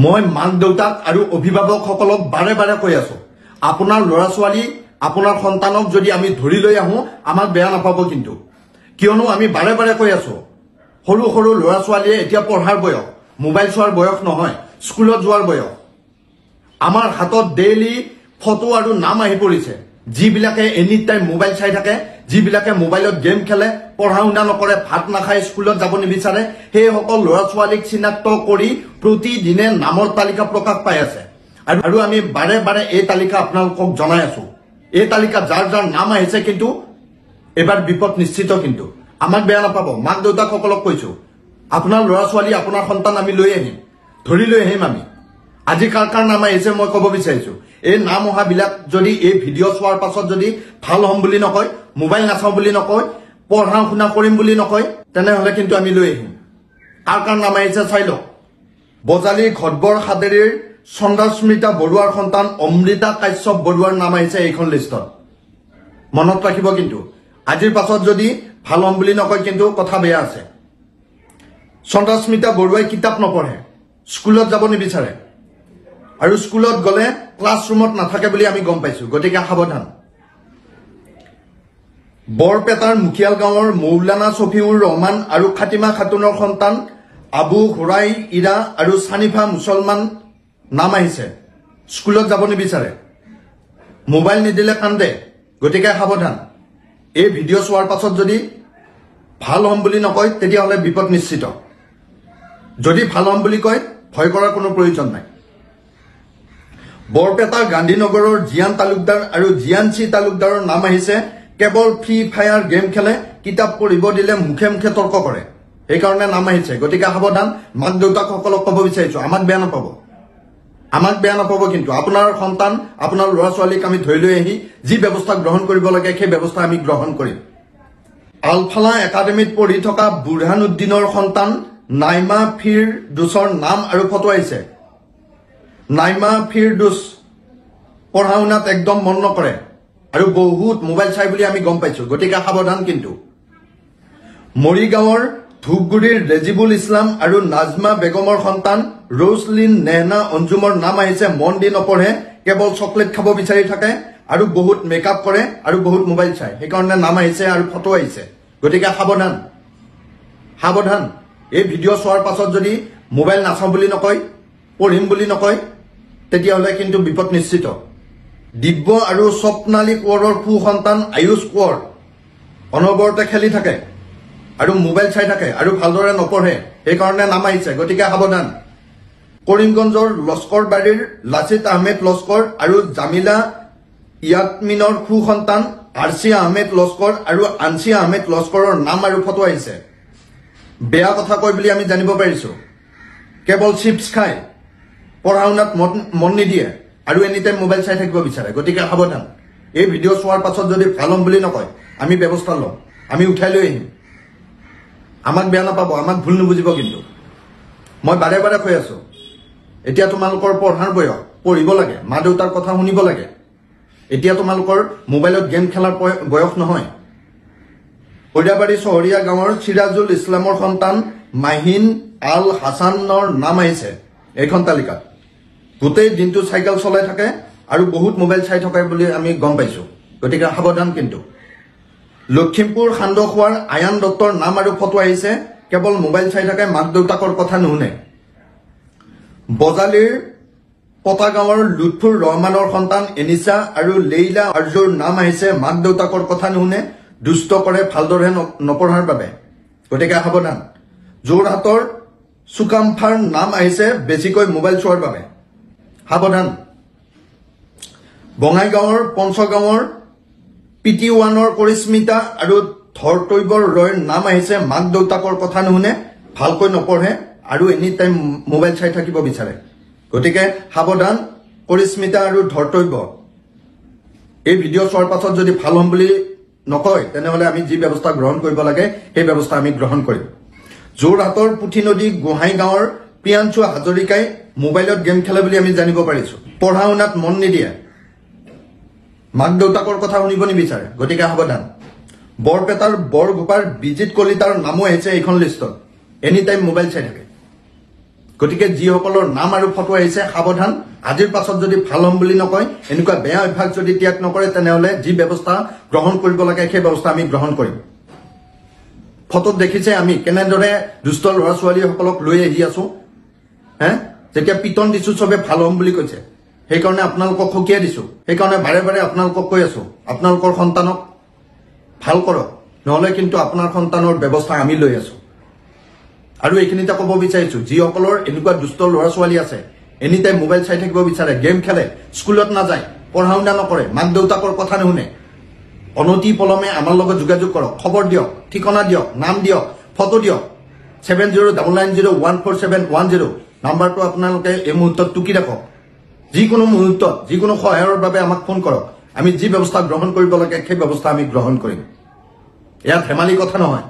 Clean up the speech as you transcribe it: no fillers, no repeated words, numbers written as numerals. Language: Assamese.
মই মাক দেউতাক আৰু অভিভাৱকসকলক বাৰে বাৰে কৈ আছো, আপোনাৰ ল'ৰা ছোৱালী আপোনাৰ সন্তানক যদি আমি ধৰি লৈ আহো আমাক বেয়া নাপাব কিন্তু, কিয়নো আমি বাৰে বাৰে কৈ আছো সৰু সৰু ল'ৰা ছোৱালীয়ে এতিয়া পঢ়াৰ বয়স, মোবাইল চোৱাৰ বয়স নহয়, স্কুলত যোৱাৰ বয়স। আমাৰ হাতত ডেইলি ফটো আৰু নাম আহি পৰিছে, যিবিলাকে এনি টাইম মোবাইল চাই থাকে, যিবিলাকে মোবাইলত গেম খেলে, পঢ়া শুনা নকৰে, ভাত নাখায়, স্কুলত যাব নিবিচাৰে, সেইসকল ল'ৰা ছোৱালীক চিনাক্ত কৰি প্ৰতিদিনে নামৰ তালিকা প্ৰকাশ পাই আছে। আৰু আমি বাৰে বাৰে এই তালিকা আপোনালোকক জনাই আছো। এই তালিকাত যাৰ যাৰ নাম আহিছে কিন্তু এবাৰ বিপদ নিশ্চিত কিন্তু। আমাক বেয়া নাপাব, মাক দেউতাকসকলক কৈছো, আপোনাৰ ল'ৰা ছোৱালী আপোনাৰ সন্তান আমি লৈ আহিম, ধৰি লৈ আহিম আমি। আজি কাৰ কাৰ নাম আহিছে মই ক'ব বিচাৰিছো, এই নাম অহাবিলাক যদি এই ভিডিঅ' চোৱাৰ পাছত যদি ভাল হ'ম বুলি নকয়, মোবাইল নাচাওঁ বুলি নকয়, পঢ়া শুনা কৰিম বুলি নকয়, তেনেহ'লে কিন্তু আমি লৈ আহিম। কাৰ কাৰ নাম আহিছে চাই লওক। বজালী ঘটবৰ সাদেৰীৰ চন্দ্ৰস্মিতা বৰুৱাৰ সন্তান অমৃতা কাশ্যপ বৰুৱাৰ নাম আহিছে এইখন লিষ্টত। মনত ৰাখিব কিন্তু, আজিৰ পাছত যদি ভাল হ'ম বুলি নকয় কিন্তু কথা বেয়া আছে। চন্দ্ৰস্মিতা বৰুৱাই কিতাপ নপঢ়ে, স্কুলত যাব নিবিচাৰে, আৰু স্কুলত গ'লে ক্লাছৰুমত নাথাকে বুলি আমি গম পাইছো, গতিকে সাৱধান। বৰপেটাৰ মুখিয়াল গাঁৱৰ মৌলানা ছফিউৰ ৰহমান আৰু খাতিমা খাতুনৰ সন্তান আবু হুৰাই ইৰা আৰু ছানিফা মুছলমান নাম আহিছে, স্কুলত যাব নিবিচাৰে, মোবাইল নিদিলে কান্দে, গতিকে সাৱধান। এই ভিডিঅ' চোৱাৰ পাছত যদি ভাল হ'ম বুলি নকয় তেতিয়াহ'লে বিপদ নিশ্চিত। যদি ভাল হ'ম বুলি কয় ভয় কৰাৰ কোনো প্ৰয়োজন নাই। বৰপেটা গান্ধীনগৰৰ জিয়ান তালুকদাৰ আৰু জিয়ানচি তালুকদাৰৰ নাম আহিছে, কেৱল ফ্ৰী ফায়াৰ গেম খেলে, কিতাপ পঢ়িব দিলে মুখে মুখে তৰ্ক কৰে, সেইকাৰণে নাম আহিছে, গতিকে সাৱধান। মাক দেউতাকসকলক ক'ব বিচাৰিছো, আমাক বেয়া নাপাব, আমাক বেয়া নাপাব কিন্তু। আপোনাৰ সন্তান, আপোনাৰ ল'ৰা ছোৱালীক আমি ধৰি লৈ আহি যি ব্যৱস্থা গ্ৰহণ কৰিব লাগে সেই ব্যৱস্থা আমি গ্ৰহণ কৰিম। আলফালা একাডেমীত পঢ়ি থকা বুৰহানুদ্দিনৰ সন্তান নাইমা ফিৰদোছৰ নাম আৰু ফটো আহিছে। নাইমা ফিৰদোছ পঢ়া শুনাত একদম মন নকৰে আৰু বহুত মোবাইল চাই বুলি আমি গম পাইছো, গতিকে সাৱধান কিন্তু। মৰিগাঁৱৰ ধূপগুৰিৰ ৰেজিবুল ইছলাম আৰু নাজমা বেগমৰ সন্তান ৰৌছলিন নেহনা অঞ্জুমৰ নাম আহিছে, মন দি নপঢ়ে, কেৱল চকলেট খাব বিচাৰি থাকে আৰু বহুত মেকআপ কৰে আৰু বহুত মোবাইল চায়, সেইকাৰণে নাম আহিছে আৰু ফটো আহিছে, গতিকে সাৱধান সাৱধান। এই ভিডিঅ' চোৱাৰ পাছত যদি মোবাইল নাচাওঁ বুলি নকয়, পঢ়িম বুলি নকয়, তেতিয়াহ'লে কিন্তু বিপদ নিশ্চিত। দিব্য আৰু স্বপ্নালী কোঁৱৰৰ সু সন্তান আয়ুষ কোঁৱৰ অনবৰতে খেলি থাকে আৰু মোবাইল চাই থাকে আৰু ভালদৰে নপঢ়ে, সেইকাৰণে নাম আহিছে, গতিকে সাৱধান। কৰিমগঞ্জৰ লস্কৰবাৰীৰ লাচিত আহমেদ লস্কৰ আৰু জামিলা ইয়াতমিনৰ সু সন্তান আৰচিয়া আহমেদ লস্কৰ আৰু আনচিয়া আহমেদ লস্কৰৰ নাম আৰু ফটো আহিছে। বেয়া কথা কয় বুলি আমি জানিব পাৰিছো, কেৱল চিপছ খায়, পঢ়া শুনাত মন নিদিয়ে আৰু এনি টাইম মোবাইল চাই থাকিব বিচাৰে, গতিকে সাৱধান। এই ভিডিঅ' চোৱাৰ পাছত যদি ভাল হ'ম বুলি নকয় আমি ব্যৱস্থা ল'ম, আমি উঠাই লৈ আহিম। আমাক বেয়া নাপাব, আমাক ভুল নুবুজিব কিন্তু। মই বাৰে বাৰে কৈ আছো, এতিয়া তোমালোকৰ পঢ়াৰ বয়স, পঢ়িব লাগে, মা দেউতাৰ কথা শুনিব লাগে। এতিয়া তোমালোকৰ মোবাইলত গেম খেলাৰ বয়স নহয়। হৈৰাবাৰী চহৰীয়া গাঁৱৰ চিৰাজুল ইছলামৰ সন্তান মাহিন আল হাছানৰ নাম আহিছে এইখন তালিকাত। গোটেই দিনটো চাইকেল চলাই থাকে আৰু বহুত মোবাইল চাই থাকে বুলি আমি গম পাইছো, গতিকে সাৱধান কিন্তু। লখিমপুৰ সান্দখোৱাৰ আয়ান দত্তৰ নাম আৰু ফটো আহিছে, কেৱল মোবাইল চাই থাকে, মাক দেউতাকৰ কথা নুশুনে। বজালীৰ পটা গাঁৱৰ লুৎফুৰ ৰহমানৰ সন্তান এনিছা আৰু লেইলা আৰ্জুৰ নাম আহিছে, মাক দেউতাকৰ কথা নুশুনে, দুষ্ট কৰে ভালদৰে নপঢ়াৰ বাবে, গতিকে সাৱধান। যোৰহাটৰ চুকাম্ফাৰ নাম আহিছে বেছিকৈ মোবাইল চোৱাৰ বাবে, সাৱধান। বঙাইগাঁৱৰ পঞ্চগাঁৱৰ PT1ৰ পৰিস্মিতা আৰু ধৰতৈবৰ ৰয়ৰ নাম আহিছে, মাক দেউতাকৰ কথা নুশুনে, ভালকৈ নপঢ়ে আৰু এনি টাইম মোবাইল চাই থাকিব বিচাৰে, গতিকে সাৱধান পৰিস্মিতা আৰু ধৰতৈব। এই ভিডিঅ' চোৱাৰ পাছত যদি ভাল হ'ম বুলি নকয় তেনেহ'লে আমি যি ব্যৱস্থা গ্ৰহণ কৰিব লাগে সেই ব্যৱস্থা আমি গ্ৰহণ কৰিম। যোৰহাটৰ পুথিনদী গোহাঁই গাঁৱৰ প্ৰিয়াঞ্চু হাজৰিকাই মোবাইলত গেম খেলে বুলি আমি জানিব পাৰিছো, পঢ়া শুনাত মন নিদিয়ে, মাক দেউতাকৰ কথা শুনিব নিবিচাৰে, গতিকে সাৱধান। বৰপেটাৰ বৰগোপাৰ বিজিত কলিতাৰ নামো আহিছে এইখন লিষ্টত, এনি টাইম মোবাইল চাই থাকে, গতিকে যিসকলৰ নাম আৰু ফটো আহিছে সাৱধান আজিৰ পাছত যদি ভাল হ'ম বুলি নকয় এনেকুৱা বেয়া অভ্যাস যদি ত্যাগ নকৰে তেনেহলে যি ব্যৱস্থা গ্ৰহণ কৰিব লাগে সেই ব্যৱস্থা আমি গ্ৰহণ কৰিম ফটোত দেখিছে আমি কেনেদৰে দুষ্ট ল'ৰা ছোৱালীসকলক লৈ আহি আছো যেতিয়া পিটন দিছো চবে ভাল হ'ম বুলি কৈছে সেইকাৰণে আপোনালোকক সকীয়াই দিছো সেইকাৰণে বাৰে বাৰে আপোনালোকক কৈ আছো আপোনালোকৰ সন্তানক ভাল কৰক নহলে কিন্তু আপোনাৰ সন্তানৰ ব্যৱস্থা আমি লৈ আছো আৰু এইখিনিতে ক'ব বিচাৰিছো যিসকলৰ এনেকুৱা দুষ্ট ল'ৰা ছোৱালী আছে এনি টাইম মোবাইল চাই থাকিব বিচাৰে গেম খেলে স্কুলত নাযায় পঢ়া শুনা নকৰে মাক দেউতাকৰ কথা নুশুনে অনতি পলমে আমাৰ লগত যোগাযোগ কৰক খবৰ দিয়ক ঠিকনা দিয়ক নাম দিয়ক ফটো দিয়ক 7099014710 নাম্বাৰটো আপোনালোকে এই মুহূৰ্তত টুকি ৰাখক যিকোনো মুহূৰ্তত যিকোনো সহায়ৰ বাবে আমাক ফোন কৰক আমি যি ব্যৱস্থা গ্ৰহণ কৰিব লাগে সেই ব্যৱস্থা আমি গ্ৰহণ কৰিম এয়া ধেমালি কথা নহয়